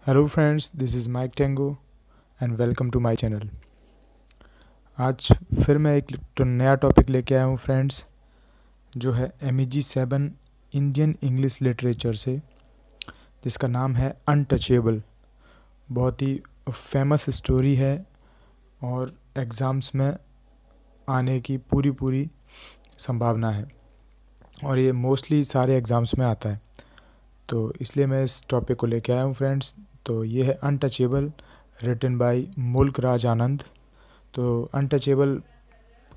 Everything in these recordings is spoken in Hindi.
Hello friends, this is Mike Tango and welcome to my channel. आज फिर मैं एक नया टॉपिक लेके आया हूँ फ्रेंड्स, जो है MEG 7 इंडियन इंग्लिश लिटरेचर से, जिसका नाम है अनटचेबल। बहुत ही फेमस स्टोरी है और एग्ज़ाम्स में आने की पूरी संभावना है और ये मोस्टली सारे एग्ज़ाम्स में आता है, तो इसलिए मैं इस टॉपिक को लेके आया हूँ फ्रेंड्स। तो ये है अनटचेबल, रिटन बाय मुल्क राज आनंद। तो अनटचेबल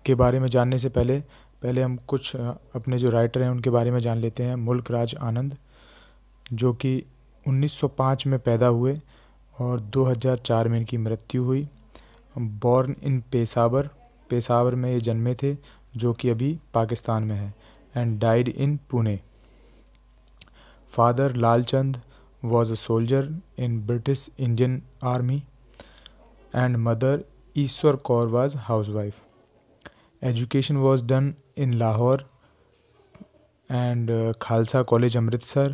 के बारे में जानने से पहले हम कुछ अपने जो राइटर हैं उनके बारे में जान लेते हैं। मुल्क राज आनंद, जो कि 1905 में पैदा हुए और 2004 में इनकी मृत्यु हुई। बॉर्न इन पेशावर में ये जन्मे थे, जो कि अभी पाकिस्तान में है, and died in Pune. Father Lalchand was a soldier in British Indian Army and mother Ishwar Kaur was housewife. Education was done in Lahore and Khalsa College Amritsar,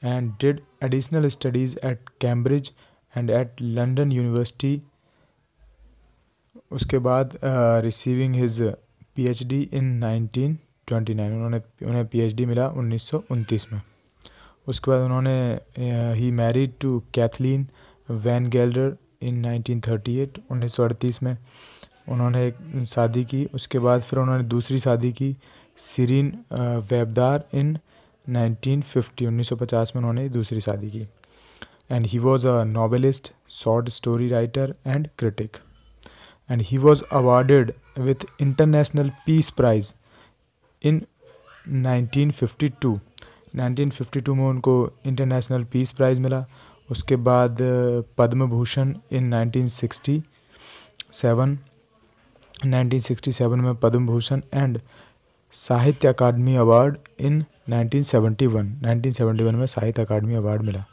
and did additional studies at Cambridge and at London University. उसके बाद receiving his PhD in 1929, उन्हें PhD मिला 1929 में। उसके बाद उन्होंने he married to Kathleen van गेल्डर इन 1938, 1938 में उन्होंने एक शादी की। उसके बाद फिर उन्होंने दूसरी शादी की सीरीन वेबदार इन 1950, 1950 में उन्होंने दूसरी शादी की। And he was a novelist, short story writer and critic, and he was awarded with international peace prize in 1952। 1952 में उनको इंटरनेशनल पीस प्राइज़ मिला। उसके बाद पद्म भूषण इन 1967 में पद्म भूषण, एंड साहित्य अकादमी अवार्ड इन 1971 में साहित्य अकादमी अवार्ड मिला।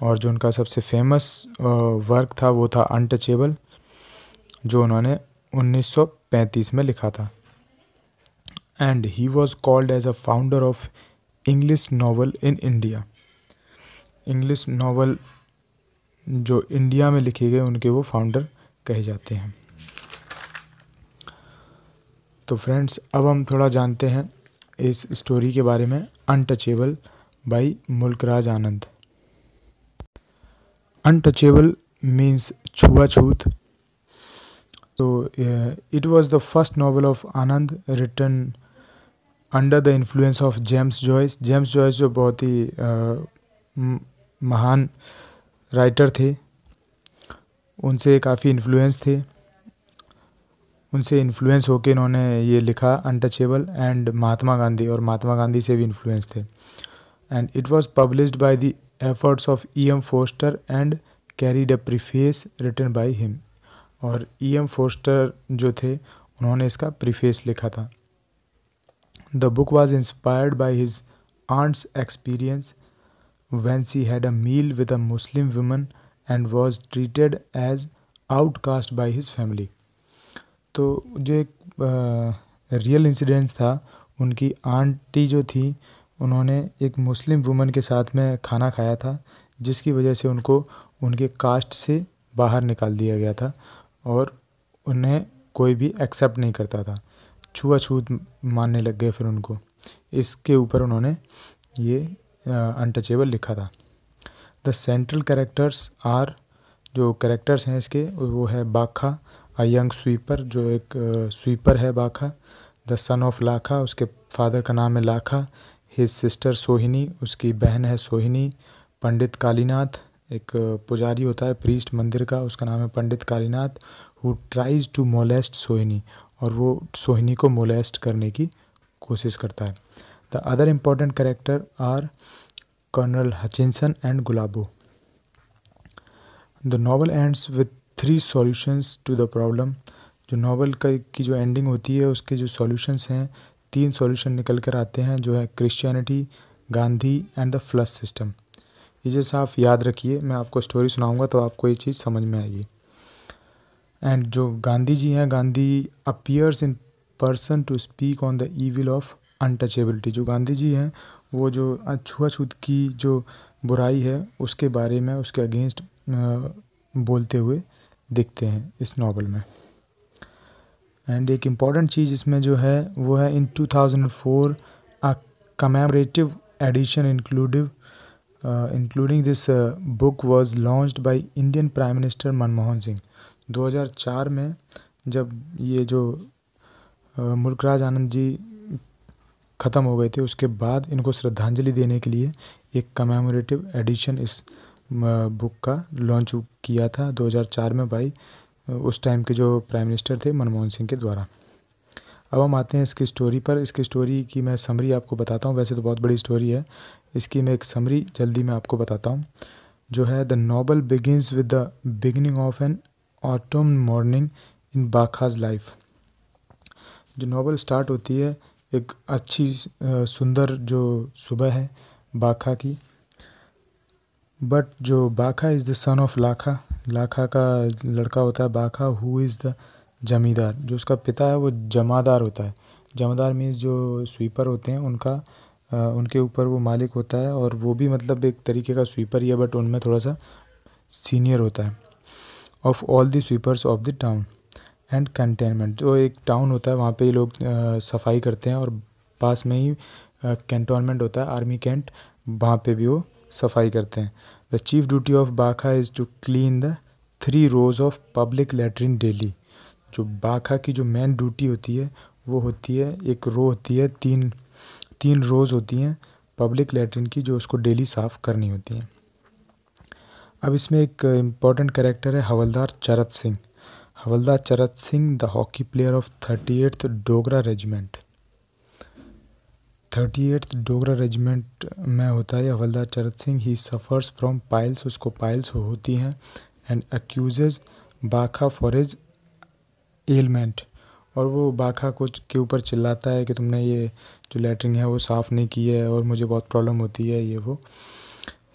और जो उनका सबसे फेमस वर्क था वो था अनटचेबल, जो उन्होंने 1935 में लिखा था। And he was called as a founder of English novel in India. English novel जो इंडिया में लिखे गए उनके वो फाउंडर कहे जाते हैं। तो फ्रेंड्स, अब हम थोड़ा जानते हैं इस स्टोरी के बारे में, अनटचेबल बाय मुल्क राज आनंद। अनटचेबल मीन्स छुआछूत। तो it was the first novel of Anand written under the influence of James Joyce. James Joyce जो बहुत ही महान राइटर थे, उनसे काफ़ी उनसे इन्फ्लुएंस होकर इन्होंने ये लिखा अनटचेबल। एंड महात्मा गांधी से भी इन्फ्लुएंस थे। And it was published by the efforts of E.M. Forster and carried a preface written by him. और E.M. फोस्टर जो थे, उन्होंने इसका प्रीफेस लिखा था। The book was inspired by his aunt's experience when she had a meal with a Muslim woman and was treated as outcast by his family. तो जो एक रियल इंसिडेंट था, उनकी आंटी जो थी, उन्होंने एक मुस्लिम वुमन के साथ में खाना खाया था, जिसकी वजह से उनको उनके कास्ट से बाहर निकाल दिया गया था और उन्हें कोई भी एक्सेप्ट नहीं करता था। छुआछूत मानने लग गए फिर उनको। इसके ऊपर उन्होंने ये अनटचेबल लिखा था। द सेंट्रल कैरेक्टर्स आर, जो कैरेक्टर्स हैं इसके वो है बाखा, अ यंग स्वीपर, जो एक स्वीपर है बाखा। द सन ऑफ लाखा, उसके फादर का नाम है लाखा। हिज सिस्टर सोहिनी, उसकी बहन है सोहिनी। पंडित कालीनाथ, एक पुजारी होता है, प्रीस्ट मंदिर का, उसका नाम है Pandit Kalinath. Who tries to molest Sohini, और वो सोहिनी को मोलेस्ट करने की कोशिश करता है। The other important character are colonel Hutchinson and Gulabo. The novel ends with 3 solutions to the problem. जो नॉवल की जो एंडिंग होती है, उसके जो सॉल्यूशंस हैं, 3 सॉल्यूशन निकल कर आते हैं, जो है Christianity, Gandhi and the flush system. ये जैसे आप याद रखिए, मैं आपको स्टोरी सुनाऊंगा तो आपको ये चीज़ समझ में आएगी। एंड जो गांधी जी हैं, Gandhi appears in person to speak on the evil of untouchability. जो गांधी जी हैं, वो जो छुआछूत की जो बुराई है उसके बारे में, उसके अगेंस्ट बोलते हुए दिखते हैं इस नावल में। एंड एक इम्पॉर्टेंट चीज़ इसमें जो है वो है in 2004 a commemorative edition including this book was launched by Indian prime minister Manmohan Singh. 2004 में जब ये जो मुल्कराज आनंद जी ख़त्म हो गए थे, उसके बाद इनको श्रद्धांजलि देने के लिए एक कमेमोरेटिव एडिशन इस बुक का लॉन्च किया था 2004 में बाई उस टाइम के जो प्राइम मिनिस्टर थे मनमोहन सिंह के द्वारा। अब हम आते हैं इसकी स्टोरी पर। इसकी स्टोरी की मैं समरी आपको बताता हूँ। वैसे तो बहुत बड़ी स्टोरी है, इसकी मैं एक समरी जल्दी में आपको बताता हूँ। जो है the novel begins with the beginning of an autumn morning in Bakha's life. जो नॉवल स्टार्ट होती है एक अच्छी सुंदर जो सुबह है बाखा की। बट जो बाखा इज़ द सन ऑफ लाखा, लाखा का लड़का होता है बाखा, हु इज़ द जमींदार। जो उसका पिता है वो जमादार होता है। जमादार मीन्स जो स्वीपर होते हैं उनका उनके ऊपर वो मालिक होता है, और वो भी मतलब एक तरीके का स्वीपर ही है, बट उनमें थोड़ा सा सीनियर होता है। Of all the sweepers of the town and containment, जो एक टाउन होता है वहाँ पे ये लोग सफाई करते हैं, और पास में ही कैंटोनमेंट होता है, आर्मी कैंट, वहाँ पे भी वो सफाई करते हैं। The chief duty of Bakha is to clean the 3 rows of public latrine daily. जो बाखा की जो मेन ड्यूटी होती है वो होती है, एक रो होती है, तीन रोज़ होती हैं पब्लिक लेटरिन की, जो उसको डेली साफ़ करनी होती हैं। अब इसमें एक इम्पॉर्टेंट कैरेक्टर है हवलदार चरत सिंह। हवलदार चरत Singh the hockey player of 38th Dogra regiment. 38th Dogra regiment में होता है हवलदार चरत सिंह। ही सफ़र्स फ्रॉम पाइल्स, उसको पाइल्स होती हैं। एंड एक्यूजेज बाखा फॉर हिज एलमेंट, और वो बाखा के ऊपर चिल्लाता है कि तुमने ये जो लेटरिन है वो साफ़ नहीं की है और मुझे बहुत प्रॉब्लम होती है ये वो।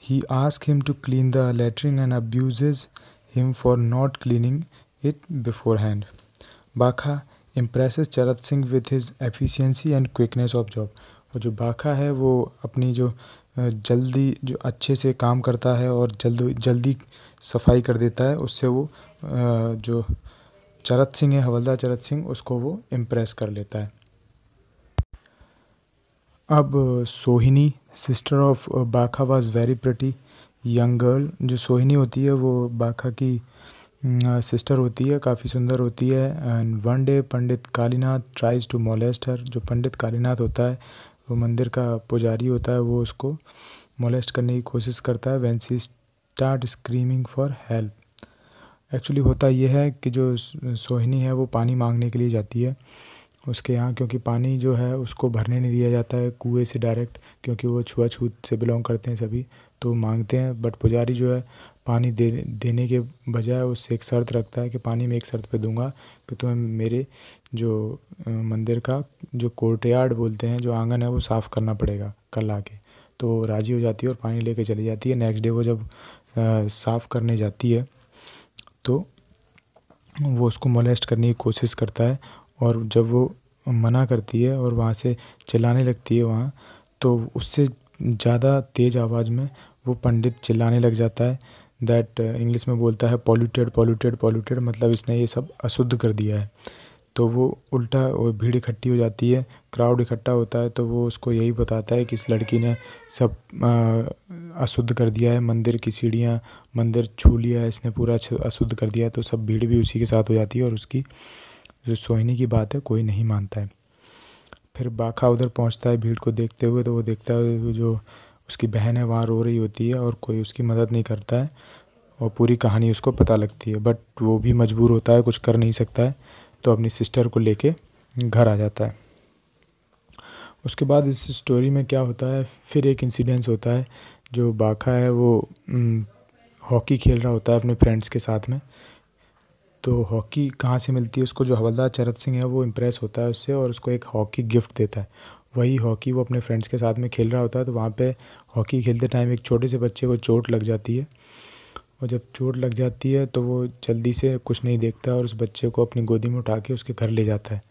He ask him to clean the latrine and abuses him for not cleaning it before hand. Bakha impresses Charat Singh with his efficiency and quickness of job. और जो बाखा है वो अपनी जो जल्दी जो अच्छे से काम करता है और जल्दी सफाई कर देता है, उससे वो जो चरत सिंह है, हवलदार चरत सिंह, उसको वो इम्प्रेस कर लेता है। अब सोहिनी सिस्टर ऑफ बाखा was very pretty young girl. जो सोहिनी होती है वो बाखा की सिस्टर होती है, काफ़ी सुंदर होती है। And one day Pandit Kalinath tries to molest her. जो पंडित कालीनाथ होता है वो मंदिर का पुजारी होता है, वो उसको मोलेस्ट करने की कोशिश करता है। When she start screaming for help. Actually होता ये है कि जो सोहिनी है वो पानी मांगने के लिए जाती है उसके यहाँ, क्योंकि पानी जो है उसको भरने नहीं दिया जाता है कुएं से डायरेक्ट, क्योंकि वो छुआछूत से बिलोंग करते हैं सभी, तो मांगते हैं। बट पुजारी जो है पानी देने के बजाय उससे एक शर्त रखता है कि पानी मैं एक शर्त पे दूंगा कि तुम्हें मेरे जो मंदिर का जो कोर्टयार्ड बोलते हैं, जो आंगन है, वो साफ़ करना पड़ेगा कल आके। तो राज़ी हो जाती है और पानी लेके चली जाती है। नेक्स्ट डे वो जब साफ़ करने जाती है तो वो उसको मोलेस्ट करने की कोशिश करता है, और जब वो मना करती है और वहाँ से चिल्लाने लगती है वहाँ, तो उससे ज़्यादा तेज़ आवाज़ में वो पंडित चिल्लाने लग जाता है। दैट इंग्लिश में बोलता है पॉल्यूटेड पॉल्यूटेड पॉल्यूटेड, मतलब इसने ये सब अशुद्ध कर दिया है। तो वो उल्टा भीड़ इकट्ठी हो जाती है, क्राउड इकट्ठा होता है, तो वो उसको यही बताता है कि इस लड़की ने सब अशुद्ध कर दिया है, मंदिर की सीढ़ियाँ, मंदिर छू लिया है इसने, पूरा अशुद्ध कर दिया है। तो सब भीड़ भी उसी के साथ हो जाती है, और उसकी जो सोहिनी की बात है कोई नहीं मानता है। फिर बाखा उधर पहुंचता है भीड़ को देखते हुए, तो वो देखता है जो उसकी बहन है वहाँ रो रही होती है और कोई उसकी मदद नहीं करता है, और पूरी कहानी उसको पता लगती है। बट वो भी मजबूर होता है, कुछ कर नहीं सकता है, तो अपनी सिस्टर को लेके घर आ जाता है। उसके बाद इस स्टोरी में क्या होता है, फिर एक इंसिडेंस होता है। जो बाखा है वो हॉकी खेल रहा होता है अपने फ्रेंड्स के साथ में। तो हॉकी कहाँ से मिलती है उसको, जो हवलदार चरत सिंह है वो इम्प्रेस होता है उससे और उसको एक हॉकी गिफ्ट देता है। वही हॉकी वो अपने फ्रेंड्स के साथ में खेल रहा होता है, तो वहाँ पे हॉकी खेलते टाइम एक छोटे से बच्चे को चोट लग जाती है, और जब चोट लग जाती है तो वो जल्दी से कुछ नहीं देखता और उस बच्चे को अपनी गोदी में उठा के उसके घर ले जाता है।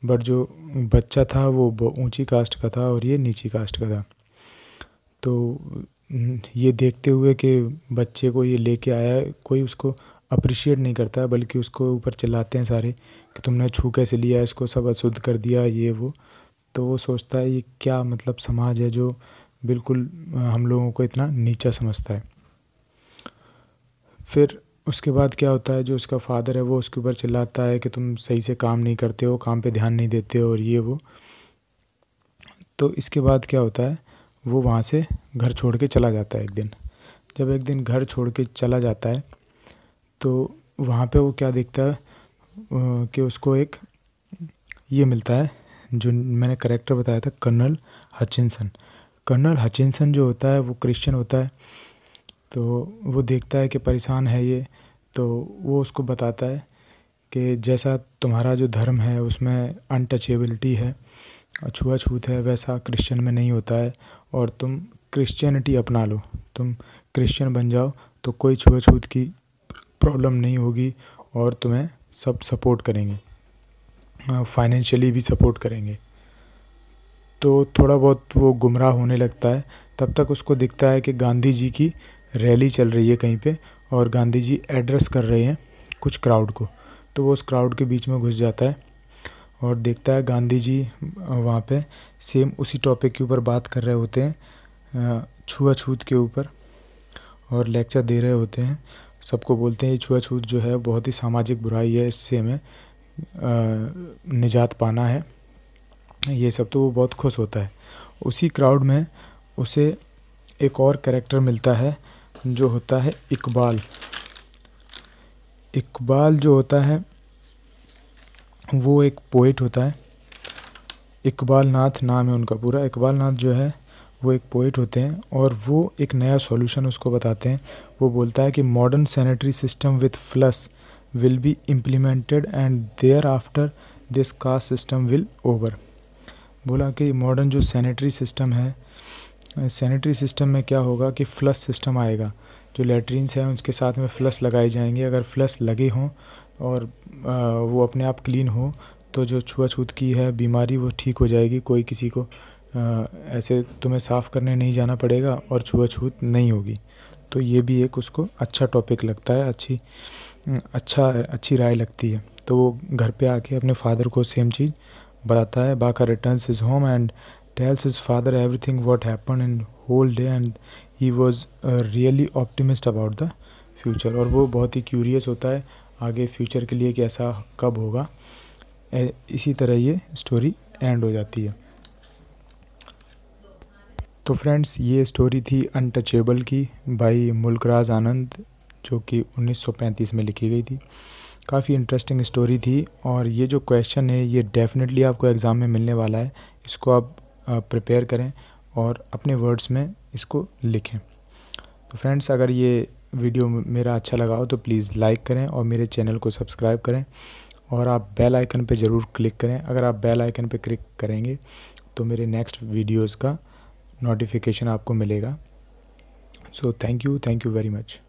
बट जो बच्चा था वो ऊंची कास्ट का था और ये नीची कास्ट का था। तो ये देखते हुए कि बच्चे को ये लेके आया है, कोई उसको अप्रिशिएट नहीं करता है, बल्कि उसको ऊपर चिल्लाते हैं सारे कि तुमने छू कैसे लिया, इसको सब अशुद्ध कर दिया, ये वो। तो वो सोचता है ये क्या मतलब समाज है जो बिल्कुल हम लोगों को इतना नीचा समझता है। फिर उसके बाद क्या होता है, जो उसका फादर है वो उसके ऊपर चिल्लाता है कि तुम सही से काम नहीं करते हो, काम पे ध्यान नहीं देते हो और ये वो। तो इसके बाद क्या होता है, वो वहाँ से घर छोड़ के चला जाता है एक दिन। जब एक दिन घर छोड़ के चला जाता है तो वहाँ पे वो क्या देखता है कि उसको एक ये मिलता है, जो मैंने करेक्टर बताया था, कर्नल हचिंसन। कर्नल हचिंसन जो होता है वो क्रिश्चियन होता है। तो वो देखता है कि परेशान है ये, तो वो उसको बताता है कि जैसा तुम्हारा जो धर्म है उसमें अनटचेबिलिटी है, छुआछूत है, वैसा क्रिश्चियन में नहीं होता है, और तुम क्रिश्चियनिटी अपना लो, तुम क्रिश्चियन बन जाओ तो कोई छुआछूत की प्रॉब्लम नहीं होगी और तुम्हें सब सपोर्ट करेंगे, फाइनेंशियली भी सपोर्ट करेंगे। तो थोड़ा बहुत वो गुमराह होने लगता है। तब तक उसको दिखता है कि गांधी जी की रैली चल रही है कहीं पे और गांधी जी एड्रेस कर रहे हैं कुछ क्राउड को। तो वो उस क्राउड के बीच में घुस जाता है और देखता है गांधी जी वहाँ पे सेम उसी टॉपिक के ऊपर बात कर रहे होते हैं, छुआछूत के ऊपर, और लेक्चर दे रहे होते हैं। सबको बोलते हैं ये छुआछूत जो है बहुत ही सामाजिक बुराई है, इससे हमें निजात पाना है, ये सब। तो वो बहुत खुश होता है। उसी क्राउड में उसे एक और कैरेक्टर मिलता है जो होता है इकबाल। इकबाल जो होता है वो एक पोइट होता है। इकबाल नाथ नाम है उनका पूरा। इकबाल नाथ जो है वो एक पोइट होते हैं और वो एक नया सॉल्यूशन उसको बताते हैं। वो बोलता है कि modern sanitary system with flush will be implemented and thereafter this caste system will over. बोला कि मॉडर्न जो सैनिटरी सिस्टम है, सैनिटरी सिस्टम में क्या होगा कि फ्लश सिस्टम आएगा, जो लेटरिन्स हैं उसके साथ में फ्लश लगाए जाएंगे। अगर फ्लश लगे हों और वो अपने आप क्लीन हो तो जो छुआछूत की है बीमारी वो ठीक हो जाएगी। कोई किसी को ऐसे तुम्हें साफ़ करने नहीं जाना पड़ेगा और छुआछूत नहीं होगी। तो ये भी एक उसको अच्छा टॉपिक लगता है, अच्छी राय लगती है। तो वो घर पे आके अपने फादर को सेम चीज़ बताता है। Bakha returns his home and tells his father everything what happened in whole day and he was really optimist about the future। और वो बहुत ही क्यूरियस होता है आगे फ्यूचर के लिए कि ऐसा कब होगा। इसी तरह ये स्टोरी एंड हो जाती है। तो फ्रेंड्स, ये स्टोरी थी अनटचेबल की बाई मुल्कराज आनंद, जो कि 1935 में लिखी गई थी। काफ़ी इंटरेस्टिंग स्टोरी थी और ये जो क्वेश्चन है ये डेफिनेटली आपको एग्ज़ाम में मिलने वाला है। इसको आप प्रिपेयर करें और अपने वर्ड्स में इसको लिखें। तो फ्रेंड्स, अगर ये वीडियो मेरा अच्छा लगा हो तो प्लीज़ लाइक करें और मेरे चैनल को सब्सक्राइब करें और आप बेल आइकन पे ज़रूर क्लिक करें। अगर आप बेल आइकन पे क्लिक करेंगे तो मेरे नेक्स्ट वीडियोज़ का नोटिफिकेशन आपको मिलेगा। So thank you very much.